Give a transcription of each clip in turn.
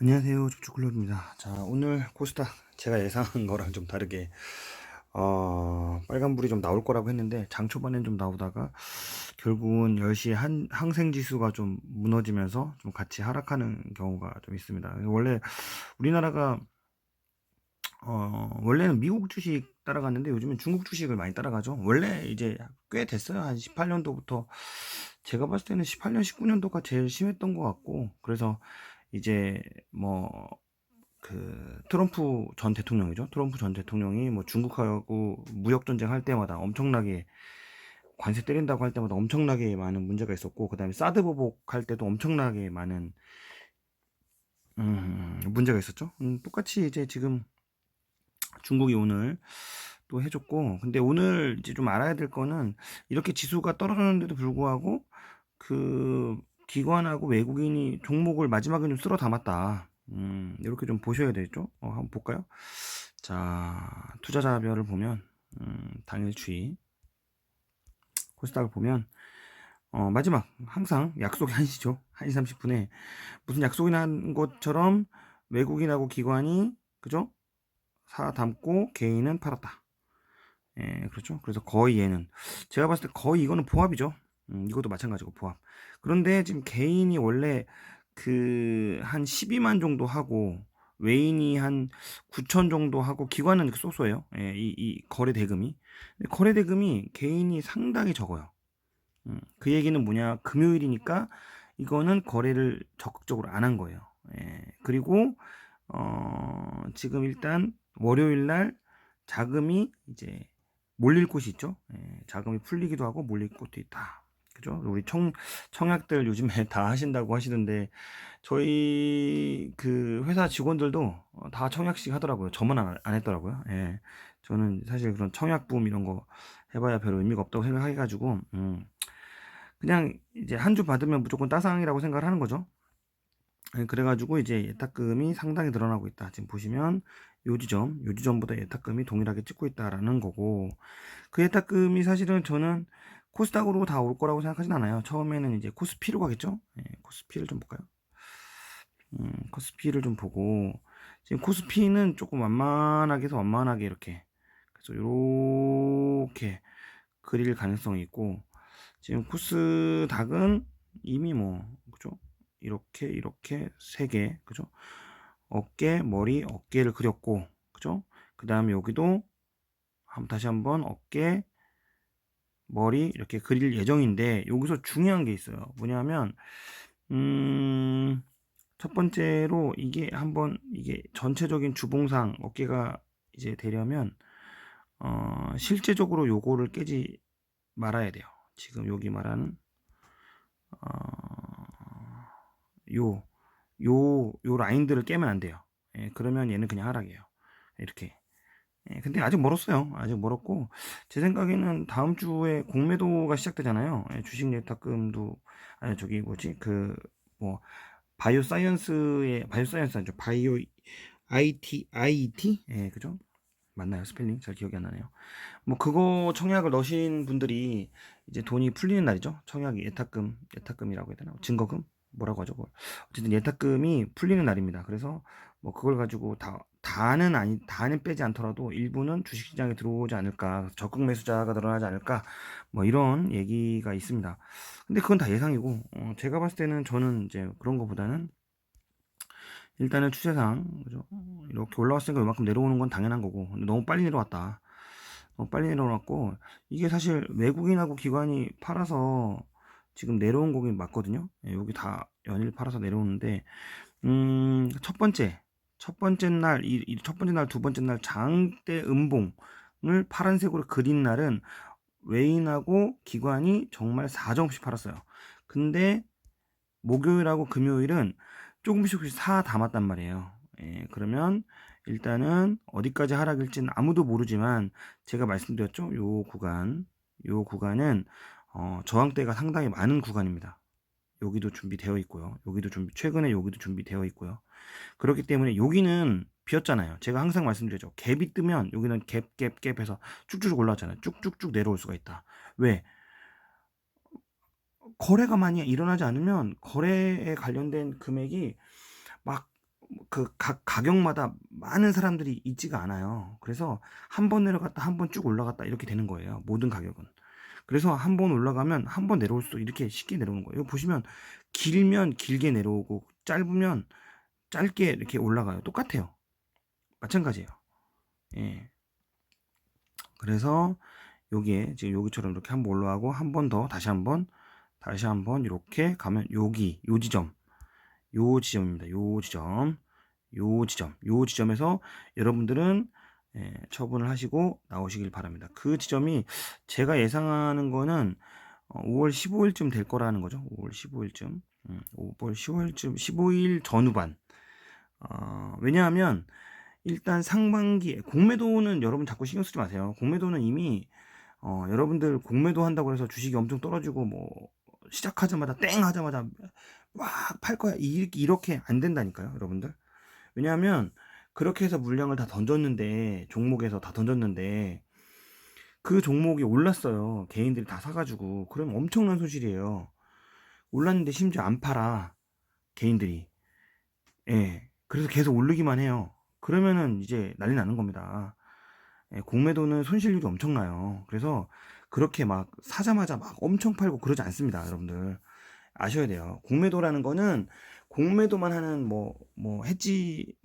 안녕하세요. 조초클럽입니다. 자, 오늘 코스닥 제가 예상한 거랑 좀 다르게 빨간불이 좀 나올 거라고 했는데 장 초반엔 좀 나오다가 결국은 10시에 항생지수가 좀 무너지면서 좀 같이 하락하는 경우가 좀 있습니다. 원래 우리나라가 원래는 미국 주식 따라갔는데 요즘은 중국 주식을 많이 따라가죠. 원래 이제 꽤 됐어요. 한 18년도부터 제가 봤을 때는 18년, 19년도가 제일 심했던 것 같고, 그래서 이제 뭐 트럼프 전 대통령이죠. 트럼프 전 대통령이 뭐 중국하고 무역 전쟁 할 때마다 엄청나게 관세 때린다고 할 때마다 엄청나게 많은 문제가 있었고, 그다음에 사드 보복할 때도 엄청나게 많은 문제가 있었죠. 똑같이 이제 지금 중국이 오늘 또 해줬고, 근데 오늘 이제 좀 알아야 될 거는 이렇게 지수가 떨어졌는데도 불구하고 그 기관하고 외국인이 종목을 마지막에 좀 쓸어 담았다. 이렇게 좀 보셔야 되죠. 한번 볼까요? 자, 투자자별을 보면 당일 추이 코스닥을 보면 마지막 항상 약속이 1시죠. 1시 30분에 무슨 약속이 난 것처럼 외국인하고 기관이 그죠? 사 담고 개인은 팔았다. 예, 그렇죠. 그래서 거의 얘는 제가 봤을 때 거의 이거는 보합이죠. 이것도 마찬가지고 보합. 그런데 지금 개인이 원래 한 12만 정도 하고 외인이 한 9천 정도 하고 기관은 이렇게 쏘쏘해요. 예, 이 거래 대금이. 거래 대금이 개인이 상당히 적어요. 그 얘기는 뭐냐? 금요일이니까 이거는 거래를 적극적으로 안 한 거예요. 예, 그리고 지금 일단 월요일 날 자금이 이제 몰릴 곳이 있죠. 예, 자금이 풀리기도 하고 몰릴 곳도 있다. 그죠? 우리 청약들 요즘에 다 하신다고 하시던데 저희 그 회사 직원들도 다 청약식 하더라고요. 저만 안 했더라고요. 예. 저는 사실 그런 청약붐 이런 거 해봐야 별 의미가 없다고 생각해가지고 그냥 이제 한 주 받으면 무조건 따상이라고 생각을 하는 거죠. 예, 그래가지고 이제 예탁금이 상당히 늘어나고 있다. 지금 보시면 요 지점보다 예탁금이 동일하게 찍고 있다라는 거고, 그 예탁금이 사실은 저는 코스닥으로 다 올 거라고 생각하진 않아요. 처음에는 이제 코스피로 가겠죠. 예, 코스피를 좀 볼까요? 코스피를 좀 보고, 지금 코스피는 조금 완만하게 해서 완만하게 이렇게, 그래서 요렇게 그릴 가능성이 있고, 지금 코스닥은 이미 뭐 그죠? 이렇게 세 개, 그죠? 어깨, 머리, 어깨를 그렸고, 그죠? 그 다음에 여기도 다시 한번 어깨, 머리 이렇게 그릴 예정인데 여기서 중요한 게 있어요. 뭐냐면 첫 번째로 이게 한번 이게 전체적인 주봉상 어깨가 이제 되려면 실제적으로 요거를 깨지 말아야 돼요. 지금 여기 말하는 요, 요 라인들을 깨면 안 돼요. 예, 그러면 얘는 그냥 하락이에요. 이렇게. 예, 근데 아직 멀었어요. 아직 멀었고, 제 생각에는 다음 주에 공매도가 시작되잖아요. 예, 주식 예탁금도, 아니, 저기 뭐지, 뭐, 바이오 사이언스 아니죠. 바이오, IT? 예, 그죠? 맞나요? 스펠링? 잘 기억이 안 나네요. 뭐, 그거 청약을 넣으신 분들이 이제 돈이 풀리는 날이죠. 청약이 예탁금이라고 해야 되나? 증거금? 뭐라고 하죠? 그걸. 어쨌든 예탁금이 풀리는 날입니다. 그래서 뭐 그걸 가지고 다는 빼지 않더라도 일부는 주식시장에 들어오지 않을까, 적극 매수자가 늘어나지 않을까, 뭐 이런 얘기가 있습니다. 근데 그건 다 예상이고, 제가 봤을 때는 저는 이제 그런 거보다는 일단은 추세상, 그죠? 이렇게 올라왔으니까 이만큼 내려오는 건 당연한 거고, 근데 너무 빨리 내려왔다. 빨리 내려놨고, 이게 사실 외국인하고 기관이 팔아서 지금 내려온 거긴 맞거든요. 예, 여기 다 연일 팔아서 내려오는데, 첫 번째 날, 첫 번째 날, 두 번째 날 장대 음봉을 파란색으로 그린 날은 외인하고 기관이 정말 사정없이 팔았어요. 근데 목요일하고 금요일은 조금씩 사 담았단 말이에요. 예, 그러면 일단은 어디까지 하락일지는 아무도 모르지만 제가 말씀드렸죠. 요 구간은 저항대가 상당히 많은 구간입니다. 여기도 준비되어 있고요. 최근에 여기도 준비되어 있고요. 그렇기 때문에 여기는 비었잖아요. 제가 항상 말씀드렸죠. 갭이 뜨면 여기는 갭 해서 쭉쭉 올라왔잖아요. 쭉쭉쭉 내려올 수가 있다. 왜? 거래가 많이 일어나지 않으면 거래에 관련된 금액이 막 그 각 가격마다 많은 사람들이 있지가 않아요. 그래서 한 번 내려갔다 한 번 쭉 올라갔다 이렇게 되는 거예요. 모든 가격은. 그래서 한 번 올라가면 한 번 내려올수록 이렇게 쉽게 내려오는 거예요. 이거 보시면 길면 길게 내려오고 짧으면 짧게 이렇게 올라가요. 똑같아요. 마찬가지예요. 예. 그래서 여기에 지금 여기처럼 이렇게 한 번 올라가고 한 번 더 다시 한 번 이렇게 가면 여기 요 지점 요 지점입니다. 요 지점에서 여러분들은 처분을 하시고 나오시길 바랍니다. 그 지점이 제가 예상하는 거는 5월 15일쯤 될 거라는 거죠. 5월 15일쯤. 5월 15일쯤 15일 전후반. 왜냐하면 일단 상반기에 공매도는 여러분 자꾸 신경 쓰지 마세요. 공매도는 이미 여러분들 공매도 한다고 해서 주식이 엄청 떨어지고 뭐 시작하자마자 땡 하자마자 막 팔 거야 이렇게 안 된다니까요, 여러분들. 왜냐하면 그렇게 해서 물량을 다 던졌는데 종목에서 다 던졌는데 그 종목이 올랐어요. 개인들이 다 사가지고 그러면 엄청난 손실이에요. 올랐는데 심지어 안 팔아 개인들이. 예. 그래서 계속 오르기만 해요. 그러면은 이제 난리 나는 겁니다. 예, 공매도는 손실률이 엄청나요. 그래서 그렇게 막 사자마자 막 엄청 팔고 그러지 않습니다, 여러분들. 아셔야 돼요. 공매도라는 거는 공매도만 하는 해지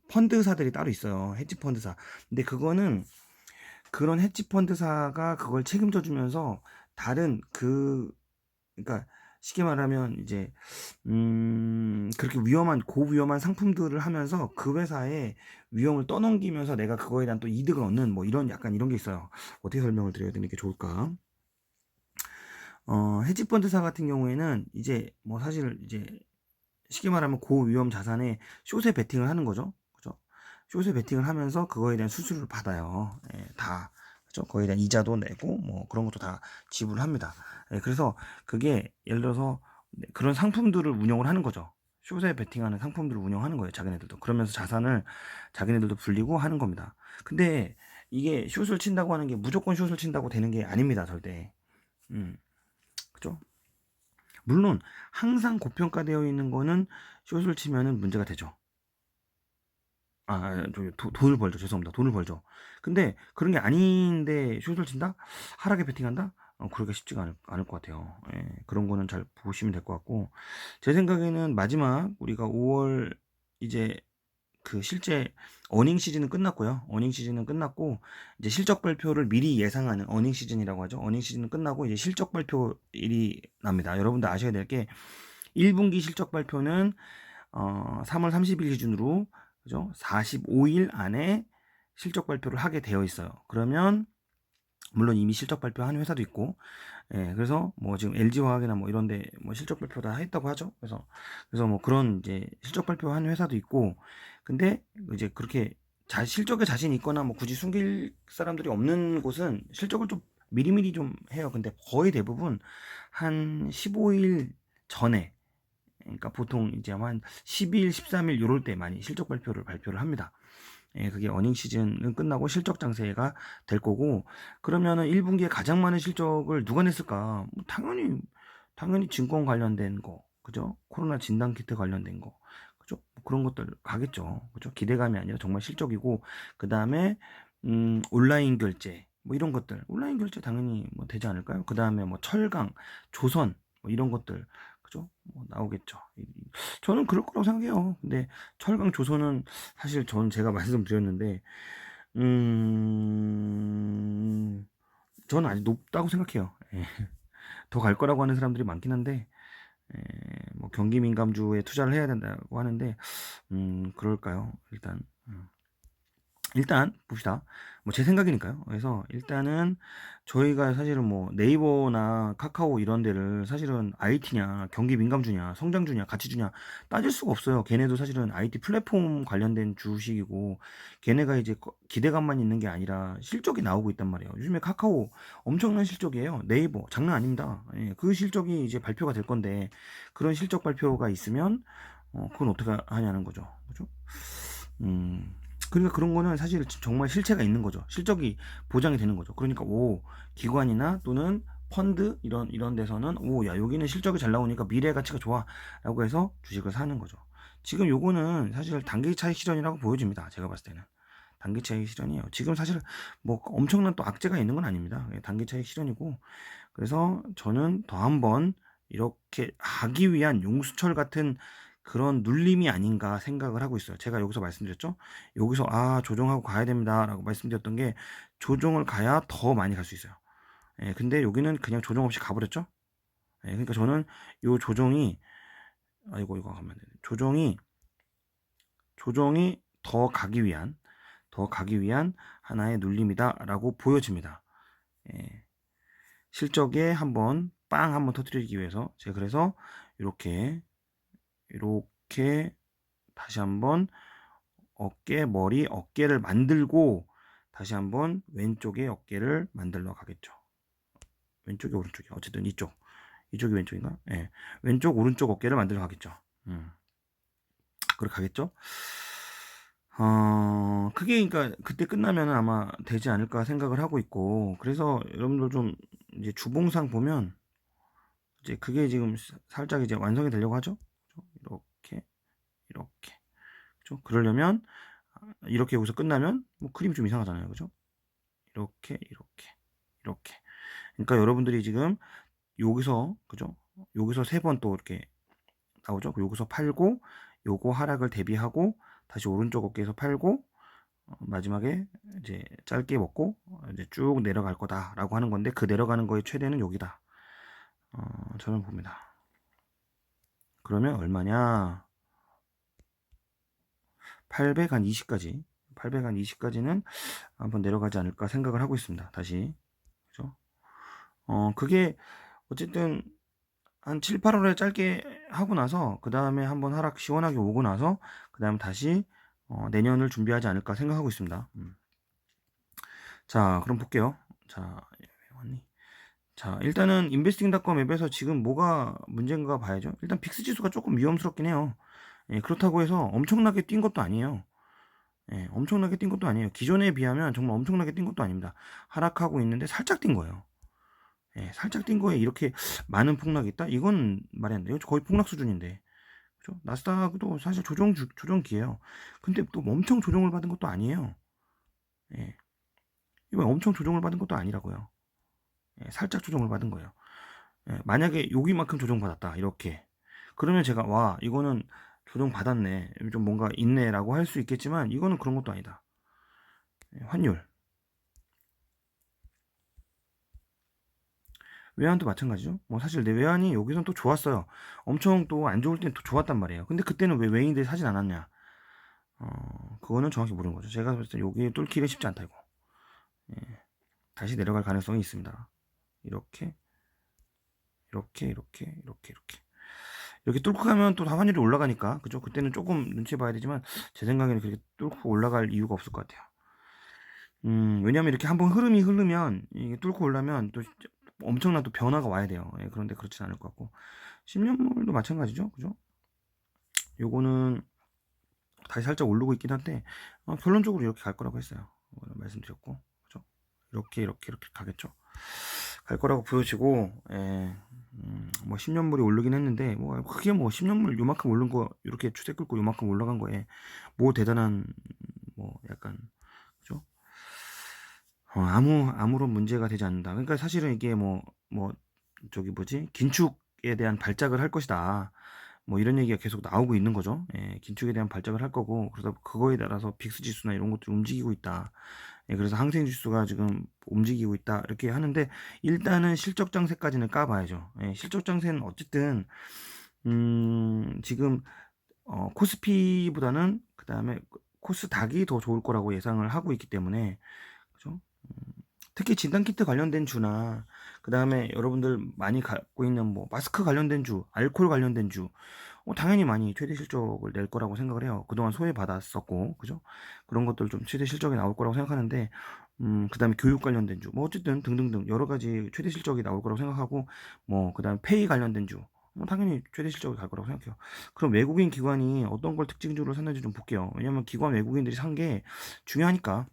펀드사들이 따로 있어요. 해지 펀드사. 근데 그거는 그런 해지 펀드사가 그걸 책임져 주면서 다른 그러니까 쉽게 말하면 이제 그렇게 위험한 고위험한 상품들을 하면서 그 회사의 위험을 떠넘기면서 내가 그거에 대한 또 이득을 얻는 뭐 이런 약간 이런 게 있어요. 어떻게 설명을 드려야 되는 게 좋을까? 헤지펀드사 같은 경우에는 이제 뭐 사실 이제 쉽게 말하면 고위험 자산에 숏에 베팅을 하는 거죠. 그죠? 숏에 베팅을 하면서 그거에 대한 수수료를 받아요. 예, 다. 그죠? 거기에 대한 이자도 내고 뭐 그런 것도 다 지불을 합니다. 예, 그래서 그게 예를 들어서 그런 상품들을 운영을 하는 거죠. 숏에 베팅하는 상품들을 운영하는 거예요. 자기네들도. 그러면서 자산을 자기네들도 불리고 하는 겁니다. 근데 이게 숏을 친다고 하는 게 무조건 숏을 친다고 되는 게 아닙니다. 절대. 음. 그죠? 물론 항상 고평가되어 있는 거는 숏을 치면은 문제가 되죠. 돈을 벌죠. 죄송합니다. 돈을 벌죠. 근데 그런 게 아닌데 숏을 친다? 하락에 베팅한다? 그러기가 쉽지가 않을 것 같아요. 예, 그런 거는 잘 보시면 될 것 같고 제 생각에는 마지막 우리가 5월 이제 그 실제 어닝 시즌은 끝났고요. 어닝 시즌은 끝났고 이제 실적 발표를 미리 예상하는 어닝 시즌이라고 하죠. 어닝 시즌은 끝나고 이제 실적 발표일이 납니다. 여러분들 아셔야 될 게 1분기 실적 발표는 3월 30일 기준으로 그죠? 45일 안에 실적 발표를 하게 되어 있어요. 그러면 물론 이미 실적 발표한 회사도 있고, 예, 그래서 뭐 지금 LG화학이나 뭐 이런데 뭐 실적 발표 다 했다고 하죠. 그래서 뭐 그런 이제 실적 발표한 회사도 있고, 근데 이제 그렇게 실적에 자신 있거나 뭐 굳이 숨길 사람들이 없는 곳은 실적을 좀 미리미리 좀 해요. 근데 거의 대부분 한 15일 전에, 그러니까 보통 이제 한 12일, 13일 요럴 때 많이 실적 발표를 합니다. 예, 그게 어닝 시즌은 끝나고 실적 장세가 될 거고 그러면은 1분기에 가장 많은 실적을 누가 냈을까? 뭐 당연히 증권 관련된 거, 그죠? 코로나 진단 키트 관련된 거, 그죠? 뭐 그런 것들 가겠죠, 그죠? 기대감이 아니라 정말 실적이고 그 다음에 온라인 결제 뭐 이런 것들, 온라인 결제 당연히 뭐 되지 않을까요? 그 다음에 뭐 철강, 조선 뭐 이런 것들, 그죠? 뭐 나오겠죠. 저는 그럴 거라고 생각해요. 근데 철강 조선은 사실 전 제가 말씀드렸는데 저는 아직 높다고 생각해요. 예. 더 갈 거라고 하는 사람들이 많긴 한데 뭐 경기 민감주에 투자를 해야 된다고 하는데 그럴까요? 일단 봅시다. 뭐 제 생각이니까요. 그래서 일단은 저희가 사실은 뭐 네이버나 카카오 이런 데를 사실은 IT냐, 경기 민감주냐, 성장주냐, 가치주냐 따질 수가 없어요. 걔네도 사실은 IT 플랫폼 관련된 주식이고 걔네가 이제 기대감만 있는 게 아니라 실적이 나오고 있단 말이에요. 요즘에 카카오 엄청난 실적이에요. 네이버 장난 아닙니다. 예, 그 실적이 이제 발표가 될 건데 그런 실적 발표가 있으면 그건 어떻게 하냐는 거죠. 그죠? 그러니까 그런 거는 사실 정말 실체가 있는 거죠. 실적이 보장이 되는 거죠. 그러니까 기관이나 또는 펀드 이런 데서는 야 여기는 실적이 잘 나오니까 미래 가치가 좋아라고 해서 주식을 사는 거죠. 지금 요거는 사실 단기 차익 실현이라고 보여집니다. 제가 봤을 때는. 단기 차익 실현이에요. 지금 사실 뭐 엄청난 또 악재가 있는 건 아닙니다. 단기 차익 실현이고, 그래서 저는 더 한번 이렇게 하기 위한 용수철 같은 그런 눌림이 아닌가 생각을 하고 있어요. 제가 여기서 말씀드렸죠. 여기서 조정하고 가야 됩니다라고 말씀드렸던 게, 조정을 가야 더 많이 갈 수 있어요. 근데 여기는 그냥 조정 없이 가버렸죠. 그러니까 저는 요 조정이, 이거 가면 안 되네. 조정이 더 가기 위한 하나의 눌림이다라고 보여집니다. 실적에 한번 한번 터뜨리기 위해서 제가 그래서 이렇게 다시 한번 어깨를 만들고 다시 한번 왼쪽에 어깨를 만들러 가겠죠. 왼쪽이 오른쪽이 어쨌든 이쪽이 왼쪽인가? 왼쪽 오른쪽 어깨를 만들러 가겠죠. 그렇게 가겠죠. 그게 그러니까 그때 끝나면 아마 되지 않을까 생각을 하고 있고, 그래서 여러분들 좀 이제 주봉상 보면 이제 그게 지금 살짝 이제 완성이 되려고 하죠. 이렇게 그죠? 그러려면 이렇게 여기서 끝나면 뭐 그림이 좀 이상하잖아요, 그죠? 이렇게. 그러니까 여러분들이 지금 여기서 그죠? 여기서 3번 또 이렇게 나오죠. 여기서 팔고 요거 하락을 대비하고 다시 오른쪽 어깨에서 팔고 마지막에 이제 짧게 먹고 이제 쭉 내려갈 거다라고 하는 건데, 그 내려가는 거의 최대는 여기다. 저는 봅니다. 그러면 얼마냐? 820까지는 한번 내려가지 않을까 생각을 하고 있습니다. 다시. 그죠? 그게 어쨌든 한 7, 8월에 짧게 하고 나서 그 다음에 한번 하락 시원하게 오고 나서 그 다음 다시 내년을 준비하지 않을까 생각하고 있습니다. 자, 그럼 볼게요. 자, 일단은 인베스팅닷컴 앱에서 지금 뭐가 문제인가 봐야죠. 일단 빅스 지수가 조금 위험스럽긴 해요. 그렇다고 해서 엄청나게 뛴 것도 아니에요. 엄청나게 뛴 것도 아니에요. 기존에 비하면 정말 엄청나게 뛴 것도 아닙니다. 하락하고 있는데 살짝 뛴 거예요. 살짝 뛴 거에 이렇게 많은 폭락이 있다? 이건 말이 안 돼요. 거의 폭락 수준인데. 그죠? 나스닥도 사실 조정기예요. 근데 또 엄청 조정을 받은 것도 아니에요. 이번 엄청 조정을 받은 것도 아니라고요. 살짝 조정을 받은 거예요. 만약에 여기만큼 조정받았다 이렇게, 그러면 제가 이거는 조정받았네, 좀 뭔가 있네 라고 할 수 있겠지만, 이거는 그런 것도 아니다. 환율 외환도 마찬가지죠. 뭐 사실 내 외환이 여기선 또 좋았어요. 엄청 또 안 좋을 때는 또 좋았단 말이에요. 근데 그때는 왜 외인들이 사진 않았냐? 그거는 정확히 모르는 거죠. 제가 봤을 때 여기 뚫기가 쉽지 않다 이거. 다시 내려갈 가능성이 있습니다. 이렇게 뚫고 가면 또 환율이 올라가니까, 그죠? 그때는 조금 눈치 봐야 되지만 제 생각에는 그렇게 뚫고 올라갈 이유가 없을 것 같아요. 왜냐면 이렇게 한번 흐름이 흐르면 이게 뚫고 올라면 또 엄청난 또 변화가 와야 돼요. 그런데 그렇진 않을 것 같고, 10년물도 마찬가지죠, 그죠? 요거는 다시 살짝 오르고 있긴 한데 결론적으로 이렇게 갈 거라고 했어요. 말씀드렸고, 그죠? 이렇게 가겠죠. 갈 거라고 보여지고, 뭐 10년물이 오르긴 했는데, 뭐 크게 뭐 10년물 요만큼 오른 거 이렇게 추세 끌고 요만큼 올라간 거에 뭐 대단한 뭐 약간, 그죠? 아무런 문제가 되지 않는다. 그러니까 사실은 이게 긴축에 대한 발작을 할 것이다, 뭐 이런 얘기가 계속 나오고 있는 거죠. 긴축에 대한 발작을 할 거고, 그러다 그거에 따라서 빅스 지수나 이런 것들이 움직이고 있다. 그래서 항생 지수가 지금 움직이고 있다 이렇게 하는데, 일단은 실적 장세까지는 까봐야죠. 실적 장세는 어쨌든 지금 코스피보다는 그 다음에 코스닥이 더 좋을 거라고 예상을 하고 있기 때문에, 그죠? 특히 진단키트 관련된 주나 그 다음에 여러분들 많이 갖고 있는 뭐 마스크 관련된 주, 알코올 관련된 주, 당연히 많이 최대 실적을 낼 거라고 생각을 해요. 그동안 소외받았었고, 그죠? 그런 것들 좀 최대 실적이 나올 거라고 생각하는데, 그 다음에 교육 관련된 주, 뭐 어쨌든 등등등 여러 가지 최대 실적이 나올 거라고 생각하고, 뭐 그 다음 페이 관련된 주, 당연히 최대 실적이 갈 거라고 생각해요. 그럼 외국인 기관이 어떤 걸 특징주로 샀는지 좀 볼게요. 왜냐면 기관 외국인들이 산 게 중요하니까.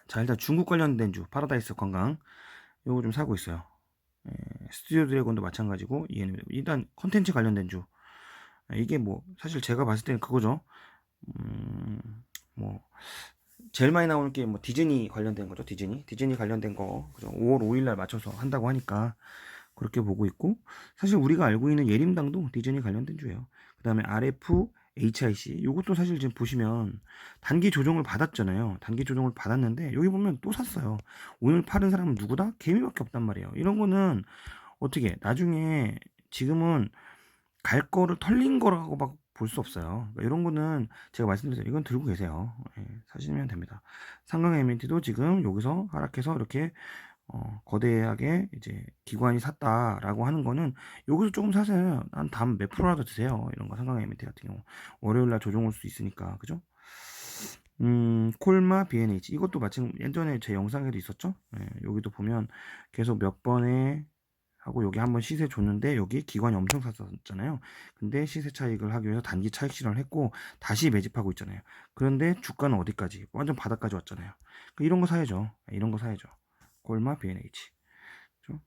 자, 일단 중국 관련된 주 파라다이스 관광 요거 좀 사고 있어요. 스튜디오 드래곤도 마찬가지고, 일단 컨텐츠 관련된 주, 이게 뭐 사실 제가 봤을 때는 그거죠. 음, 뭐 제일 많이 나오는 게 뭐 디즈니 관련된 거죠. 디즈니 관련된 거 그죠. 5월 5일 날 맞춰서 한다고 하니까 그렇게 보고 있고, 사실 우리가 알고 있는 예림당도 디즈니 관련된 주예요. 그 다음에 RF HIC 이것도 사실 지금 보시면 단기 조정을 받았잖아요. 단기 조정을 받았는데 여기 보면 또 샀어요. 오늘 파는 사람은 누구다? 개미밖에 없단 말이에요. 이런 거는 어떻게 나중에 지금은 갈 거를 털린 거라고 막 볼 수 없어요. 그러니까 이런 거는 제가 말씀드렸어요. 이건 들고 계세요. 예, 사시면 됩니다. 상강 MNT도 지금 여기서 하락해서 이렇게 거대하게 이제 기관이 샀다라고 하는 거는 여기서 조금 사세요. 한 다음 몇 프로라도 드세요. 이런 거 상강 MNT 같은 경우 월요일 날 조정 올 수 있으니까 그죠? 콜마 BNH 이것도 마침 예전에 제 영상에도 있었죠. 예, 여기도 보면 계속 몇 번에 하고 여기 한번 시세 줬는데 여기 기관이 엄청 샀었잖아요. 근데 시세 차익을 하기 위해서 단기 차익 실현을 했고 다시 매집하고 있잖아요. 그런데 주가는 어디까지? 완전 바닥까지 왔잖아요. 이런 거 사야죠. 이런 거 사야죠. 콜마 BNH. 그죠?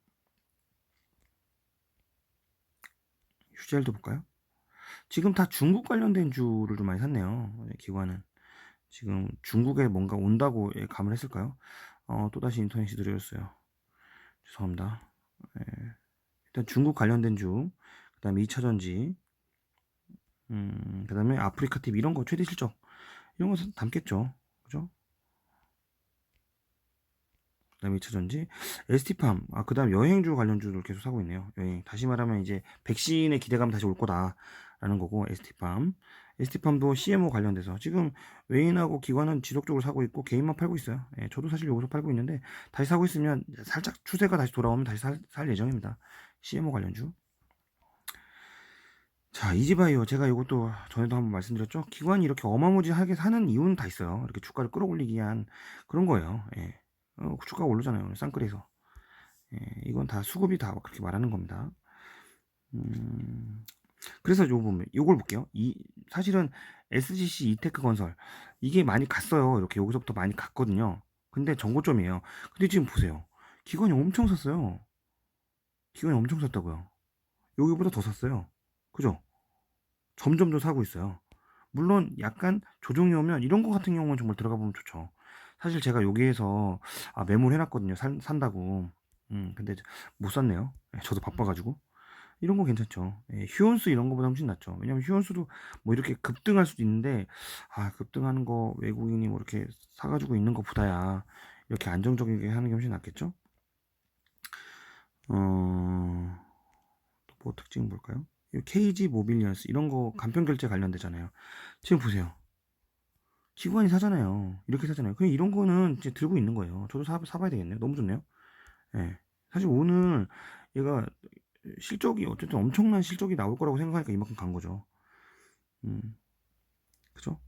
휴젤도 볼까요? 지금 다 중국 관련된 주를 좀 많이 샀네요. 기관은. 지금 중국에 뭔가 온다고 감을 했을까요? 또다시 인터넷이 느려졌어요. 죄송합니다. 예. 일단 중국 관련된 주, 그 다음에 2차전지, 그 다음에 아프리카 TV 이런 거 최대 실적, 이런 거 담겠죠. 그죠? 그 다음에 2차전지, ST팜, 그 다음 여행주 관련주를 계속 사고 있네요. 여행. 다시 말하면 이제 백신의 기대감 다시 올 거다라는 거고, ST팜. ST팜도 CMO 관련돼서 지금 외인하고 기관은 지속적으로 사고 있고 개인만 팔고 있어요. 예, 저도 사실 여기서 팔고 있는데 다시 사고 있으면 살짝 추세가 다시 돌아오면 다시 살 예정입니다. CMO 관련주. 자, 이지바이오 제가 이것도 전에도 한번 말씀드렸죠. 기관이 이렇게 어마무지하게 사는 이유는 다 있어요. 이렇게 주가를 끌어올리기 위한 그런 거예요. 예. 주가가 오르잖아요. 쌍끌에서. 예, 이건 다 수급이 다 그렇게 말하는 겁니다. 음, 그래서 요 보면 요걸 볼게요. 사실은 SGC 이테크 건설 이게 많이 갔어요. 이렇게 여기서부터 많이 갔거든요. 근데 정고점이에요. 근데 지금 보세요. 기관이 엄청 샀어요. 기관이 엄청 샀다고요. 여기보다 더 샀어요. 그죠? 점점 더 사고 있어요. 물론 약간 조정이 오면 이런 거 같은 경우는 정말 들어가 보면 좋죠. 사실 제가 여기에서 메모를 해놨거든요. 산다고. 근데 못 샀네요. 저도 바빠가지고. 이런 거 괜찮죠. 예, 휴원수 이런 거보다 훨씬 낫죠. 왜냐면 휴원수도 뭐 이렇게 급등할 수도 있는데, 급등하는 거 외국인이 뭐 이렇게 사가지고 있는 것보다야 이렇게 안정적이게 하는 게 훨씬 낫겠죠? 뭐 특징 볼까요? KG 모빌리언스 이런 거 간편 결제 관련되잖아요. 지금 보세요. 기관이 사잖아요. 이렇게 사잖아요. 그냥 이런 거는 이제 들고 있는 거예요. 저도 사봐야 되겠네요. 너무 좋네요. 예. 사실 오늘 얘가 실적이 어쨌든 엄청난 실적이 나올 거라고 생각하니까 이만큼 간 거죠. 음, 그죠?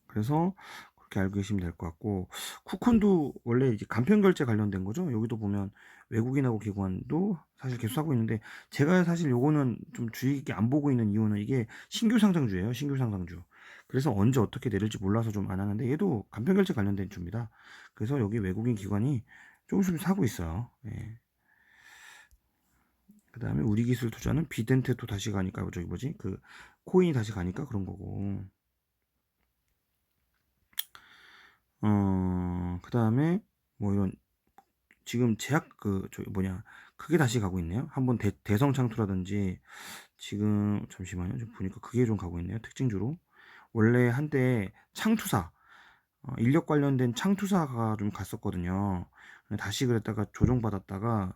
그래서 그렇게 알고 계시면 될 것 같고, 쿠콘도 원래 이제 간편 결제 관련된 거죠. 여기도 보면 외국인하고 기관도 사실 계속 사고 있는데, 제가 사실 요거는 좀 주의 깊게 안 보고 있는 이유는 이게 신규 상장주예요. 신규 상장주. 그래서 언제 어떻게 내릴지 몰라서 좀 안 하는데, 얘도 간편 결제 관련된 주입니다. 그래서 여기 외국인 기관이 조금씩 사고 있어요. 예. 그 다음에 우리 기술 투자는 비덴테도 다시 가니까, 저기 뭐지? 그 코인이 다시 가니까 그런 거고. 그 다음에 뭐 이런 지금 제약 저기 뭐냐 그게 다시 가고 있네요. 한번 대성 창투라든지 지금 잠시만요. 좀 보니까 그게 좀 가고 있네요. 특징주로 원래 한때 창투사 인력 관련된 창투사가 좀 갔었거든요. 다시 그랬다가 조정받았다가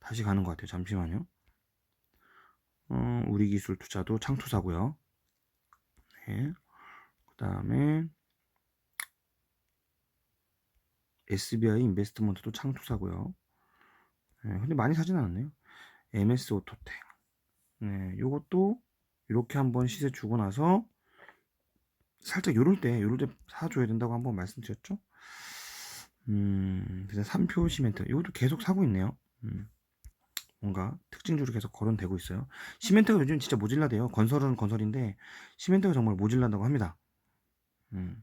다시 가는 것 같아요. 잠시만요. 우리 기술 투자도 창투사고요. 네. 그 다음에 SBI 인베스트먼트도 창투사고요. 네, 근데 많이 사진 않았네요. MS 오토텍. 네, 요것도 이렇게 한번 시세 주고 나서 살짝 요럴 때 사줘야 된다고 한번 말씀드렸죠. 그래서 3표 시멘트 이것도 계속 사고 있네요. 뭔가 특징주로 계속 거론되고 있어요. 시멘트가 요즘 진짜 모질라대요. 건설은 건설인데 시멘트가 정말 모질란다고 합니다. 음,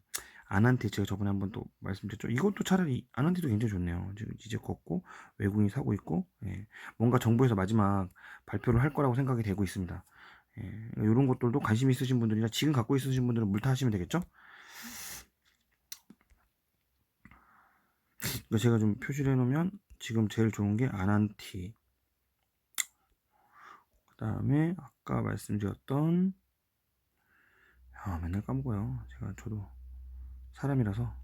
아난테 제가 저번에 한번 또 말씀드렸죠. 이것도 차라리 아난테도 굉장히 좋네요. 지금 이제 걷고 외국인이 사고 있고, 예. 뭔가 정부에서 마지막 발표를 할 거라고 생각이 되고 있습니다. 예. 이런 것들도 관심 있으신 분들이나 지금 갖고 있으신 분들은 물타하시면 되겠죠. 이거 제가 좀 표시를 해놓으면 지금 제일 좋은 게 아난티, 그 다음에 아까 말씀드렸던, 맨날 까먹어요. 저도 사람이라서.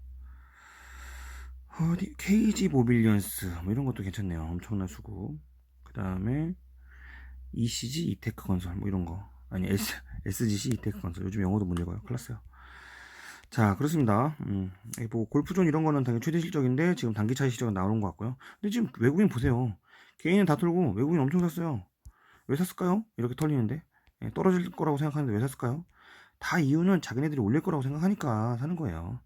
어디 KG 모빌리언스 뭐 이런 것도 괜찮네요. 엄청난 수급. 그 다음에 ECG 이테크 건설 뭐 이런 거, 아니 SGC 이테크 건설. 요즘 영어도 못 읽어요. 클났어요. 자, 그렇습니다. 뭐 골프존 이런 거는 당연히 최대 실적인데 지금 단기 차이 실적은 나오는 것 같고요. 근데 지금 외국인 보세요. 개인은 다 털고 외국인 엄청 샀어요. 왜 샀을까요? 이렇게 털리는데. 떨어질 거라고 생각하는데 왜 샀을까요? 다 이유는 자기네들이 올릴 거라고 생각하니까 사는 거예요.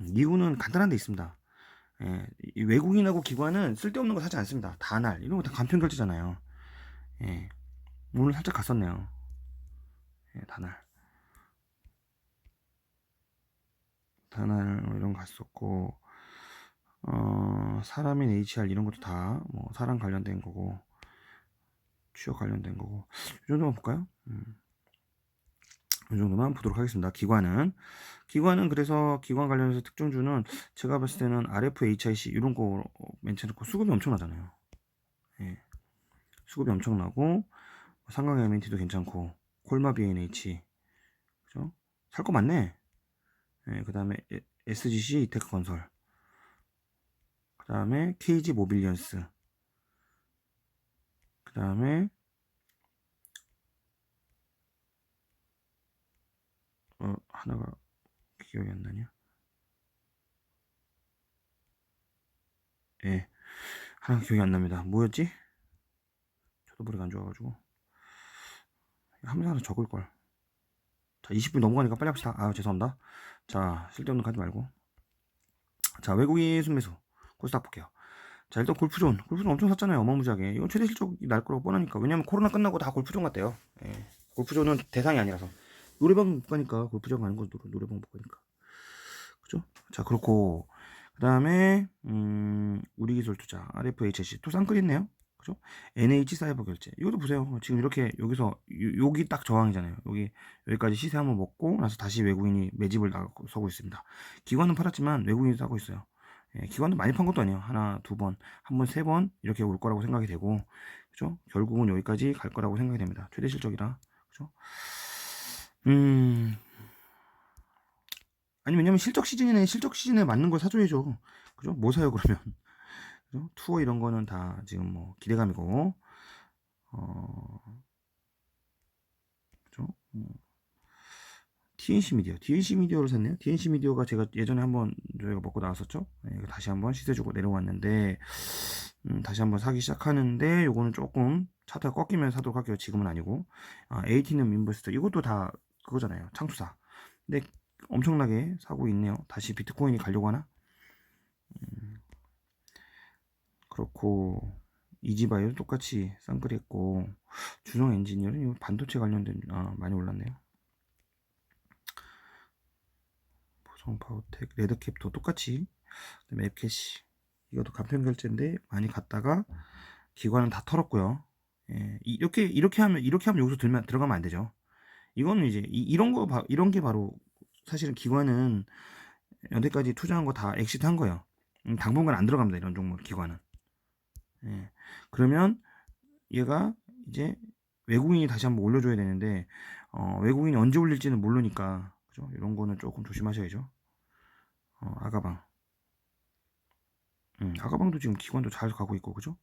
이유는 간단한 데 있습니다. 이 외국인하고 기관은 쓸데없는 거 사지 않습니다. 다날 이런 거 다 간편 결제잖아요. 예, 오늘 살짝 갔었네요. 다날 뭐 이런 거 갔었고, 사람인 HR 이런 것도 다 뭐 사람 관련된 거고 취업 관련된 거고, 이 정도만 볼까요? 이 정도만 보도록 하겠습니다. 기관은 그래서 기관 관련해서 특종주는 제가 봤을 때는 RFHIC 이런 거 괜찮고 수급이 엄청나잖아요. 예, 수급이 엄청나고 상강 MNT도 괜찮고 콜마 BNH, 그죠? 살 거 많네. 예, 그 다음에 SGC 이테크 건설, 그 다음에 KG 모빌리언스, 그 다음에 하나가 기억이 안 나냐? 예, 하나가 기억이 안 납니다. 뭐였지? 저도 머리가 안 좋아가지고 하면서 하나 적을 걸. 자, 20분 넘어가니까 빨리 합시다. 죄송합니다. 자, 쓸데없는 거 하지 말고. 자, 외국인 순매수 코스 딱 볼게요. 자, 일단 골프존 엄청 샀잖아요. 어마무지하게. 이건 최대 실적이 날 거라고 뻔하니까. 왜냐면 코로나 끝나고 다 골프존 갔대요. 예. 골프존은 대상이 아니라서. 노래방 못 가니까 골프장 가는 거 노래방 못 가니까. 그죠? 자, 그렇고 그 다음에 우리기술투자 RFHC 또 쌍끌이 있네요. 그죠? NH 사이버 결제 이것도 보세요. 지금 이렇게 여기서 여기 딱 저항이잖아요. 여기까지 시세 한번 먹고 나서 다시 외국인이 매집을 나가고 서고 있습니다. 기관은 팔았지만 외국인이 사고 있어요. 기관도 많이 판 것도 아니에요. 하나, 두 번, 한 번, 세 번 이렇게 올 거라고 생각이 되고, 그죠? 결국은 여기까지 갈 거라고 생각이 됩니다. 최대 실적이라, 그죠? 아니, 왜냐면 실적 시즌에 맞는 걸 사줘야죠. 그죠? 뭐 사요 그러면? 그죠? 투어 이런 거는 다 지금 뭐 기대감이고, 그죠? TNC 미디어를 샀네요. TNC 미디어가 제가 예전에 한번 저희가 먹고 나왔었죠. 다시 한번 시세 주고 내려왔는데, 다시 한번 사기 시작하는데, 요거는 조금 차트가 꺾이면 사도록 할게요. 지금은 아니고. 에이티넘 인버스터 이것도 다 그거잖아요. 창투사. 근데 엄청나게 사고 있네요. 다시 비트코인이 가려고 하나? 그렇고 이지바이오도 똑같이 쌍끌이했고, 주성 엔지니어는 이거 반도체 관련된 많이 올랐네요. 보성 파워텍, 레드캡도 똑같이, 그다음에 앱캐시 이것도 간편 결제인데 많이 갔다가 기관은 다 털었고요. 이렇게 하면 여기서 들어가면 안 되죠. 이거는 이제 이런 게 바로 사실은 기관은 여태까지 투자한 거 다 엑시트 한 거예요. 당분간 안 들어갑니다. 이런 종목 기관은. 그러면 얘가 이제 외국인이 다시 한번 올려줘야 되는데, 외국인이 언제 올릴지는 모르니까, 그죠? 이런 거는 조금 조심하셔야죠. 아가방. 아가방도 지금 기관도 잘 가고 있고, 그죠?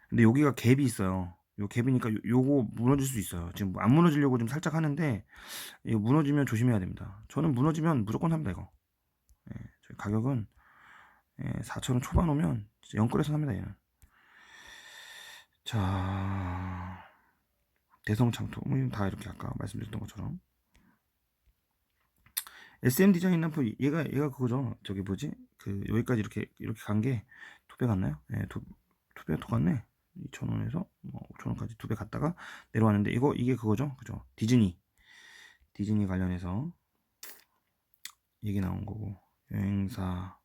근데 여기가 갭이 있어요. 요 갭이니까 요거 무너질 수 있어요. 지금 안 무너지려고 좀 살짝 하는데, 이거 무너지면 조심해야 됩니다. 저는 무너지면 무조건 삽니다, 이거. 저희 가격은 4,000원 초반 오면 진짜 영끌에서 삽니다, 얘는. 자, 대성창투 다 이렇게 아까 말씀드렸던 것처럼. SM 디자인 램프 얘가 그거죠. 저기 뭐지? 여기까지 이렇게 간 게 두 배 갔나요? 두 배 더 갔네. 2,000원에서 5,000원까지 두 배 갔다가 내려왔는데, 이게 그거죠. 그죠? 디즈니 관련해서 얘기 나온 거고, 여행사,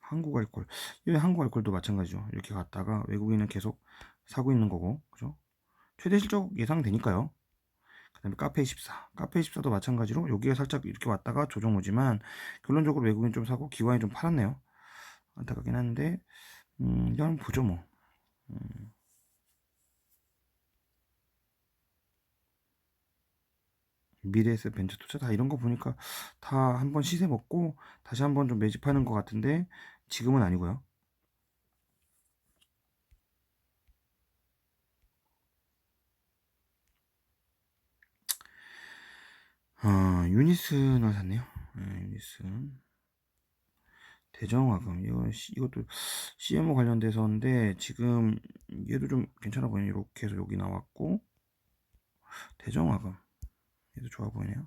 한국알콜, 이 한국알콜도 마찬가지죠. 이렇게 갔다가 외국인은 계속 사고 있는 거고, 그죠? 최대 실적 예상되니까요. 그 다음에 카페24, 카페24도 마찬가지로 여기에 살짝 이렇게 왔다가 조정 오지만 결론적으로 외국인 좀 사고 기관이 좀 팔았네요. 안타깝긴 한데 이제 한번 보죠 뭐. 미래에셋 벤처투자 다 이런 거 보니까 다 한번 시세 먹고 다시 한번 좀 매집하는 것 같은데 지금은 아니고요. 유니슨을 샀네요. 유니슨. 대정화금 이것도 CMO 관련돼서인데 지금 얘도 좀 괜찮아 보이네요. 이렇게 해서 여기 나왔고 대정화금 얘도 좋아 보이네요.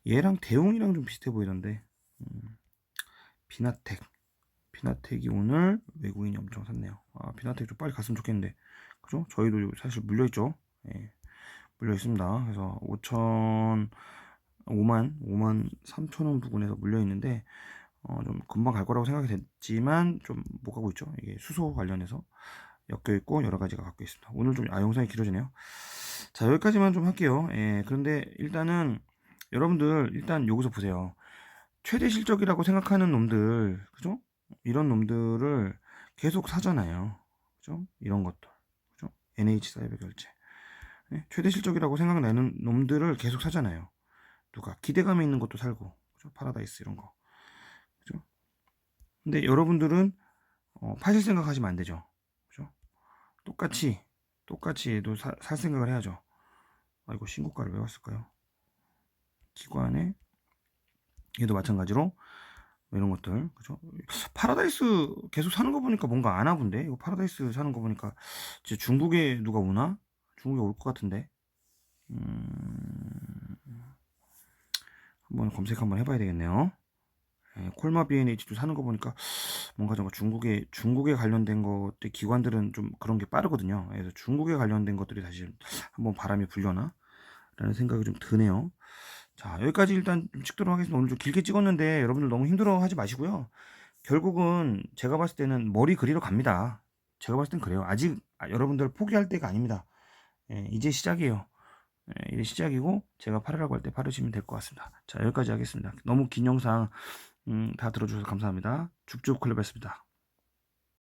얘랑 대웅이랑 좀 비슷해 보이던데 비나텍 비나텍이 오늘 외국인이 엄청 샀네요. 비나텍 좀 빨리 갔으면 좋겠는데 그죠? 저희도 사실 물려있죠. 예, 물려있습니다. 그래서 5만 3천 원 부근에서 물려있는데 좀 금방 갈 거라고 생각이 됐지만 좀 못 가고 있죠. 이게 수소 관련해서 엮여있고 여러 가지가 갖고 있습니다. 오늘 좀 영상이 길어지네요. 자, 여기까지만 좀 할게요. 예, 그런데 일단은 여러분들 일단 여기서 보세요. 최대 실적이라고 생각하는 놈들, 그죠? 이런 놈들을 계속 사잖아요. 그죠? 이런 것들, 그죠? NH 사이버 결제. 예? 최대 실적이라고 생각나는 놈들을 계속 사잖아요. 누가 기대감이 있는 것도 살고, 그죠? 파라다이스 이런 거, 그죠? 근데 여러분들은 파실 생각하시면 안 되죠, 그죠? 똑같이 얘도 살 생각을 해야죠. 이거 신고가를 왜 왔을까요? 기관에 얘도 마찬가지로 이런 것들, 그죠? 파라다이스 계속 사는 거 보니까 뭔가 아나 본데 이거 파라다이스 사는 거 보니까 이제 중국에 누가 오나? 중국에 올 것 같은데 한번 검색 한번 해봐야 되겠네요. 콜마 B&H도 사는 거 보니까 뭔가 정말 중국에 관련된 것들 기관들은 좀 그런 게 빠르거든요. 그래서 중국에 관련된 것들이 사실 한번 바람이 불려나? 라는 생각이 좀 드네요. 자, 여기까지 일단 좀 찍도록 하겠습니다. 오늘 좀 길게 찍었는데 여러분들 너무 힘들어 하지 마시고요. 결국은 제가 봤을 때는 머리 그리러 갑니다. 제가 봤을 땐 그래요. 아직 여러분들 포기할 때가 아닙니다. 이제 시작이에요. 이제 시작이고 제가 팔으라고 할 때 팔으시면 될 것 같습니다. 자, 여기까지 하겠습니다. 너무 긴 영상 다 들어주셔서 감사합니다. 죽죽 클럽이었습니다.